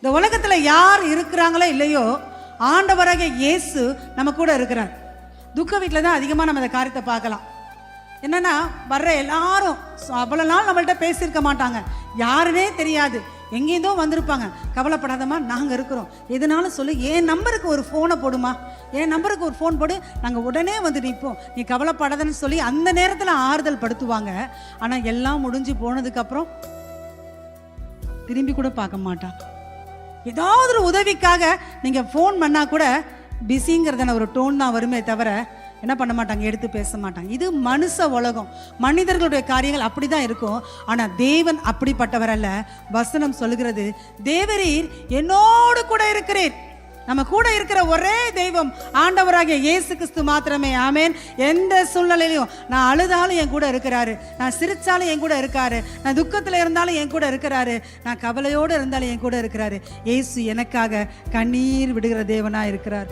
இந்த உலகத்துல யார் இருக்கிறாங்களோ இல்லையோ, ஆண்டவராகிய இயேசு நம்ம கூட இருக்கிறார். துக்க வீட்டில் தான் அதிகமாக நம்ம இந்த காரியத்தை பார்க்கலாம். என்னன்னா, வர்ற எல்லாரும் அவ்வளோ நாள் நம்மள்கிட்ட பேசியிருக்க மாட்டாங்க, யாருன்னே தெரியாது, எங்கேருந்தோ வந்திருப்பாங்க. கவலைப்படாதம்மா, நாங்கள் இருக்கிறோம், எதுனாலும் சொல்லு, என் நம்பருக்கு ஒரு ஃபோனை போடுமா, என் நம்பருக்கு ஒரு ஃபோன் போடு, நாங்கள் உடனே வந்து நிற்போம், நீ கவலைப்படாதன்னு சொல்லி அந்த நேரத்தில் ஆறுதல் படுத்துவாங்க. ஆனால் எல்லாம் முடிஞ்சு போனதுக்கப்புறம் திரும்பி கூட பார்க்க மாட்டாங்க. ஏதாவது ஒரு உதவிக்காக நீங்கள் ஃபோன் பண்ணால் கூட பிஸிங்கிறதான ஒரு டோன் தான் வருமே தவிர என்ன பண்ண மாட்டாங்க, எடுத்து பேச மாட்டாங்க. இது மனுஷ உலகம், மனிதர்களுடைய காரியங்கள் அப்படி தான் இருக்கும். ஆனால் தேவன் அப்படிப்பட்டவர் அல்ல. வசனம் சொல்லுகிறது, தேவரீர் என்னோடு கூட இருக்கிறீர். நம்ம கூட இருக்கிற ஒரே தெய்வம் ஆண்டவராகிய இயேசு கிறிஸ்து மாத்திரமே. ஆமேன். எந்த சூழ்நிலையிலையும் நான் அழுதாலும் என் கூட இருக்கிறாரு, நான் சிரிச்சாலும் என் கூட இருக்காரு, நான் துக்கத்தில் இருந்தாலும் என் கூட இருக்கிறாரு, நான் கவலையோடு இருந்தாலும் என் கூட இருக்கிறாரு. இயேசு எனக்காக கண்ணீர் விடுகிற தேவனா இருக்கிறார்.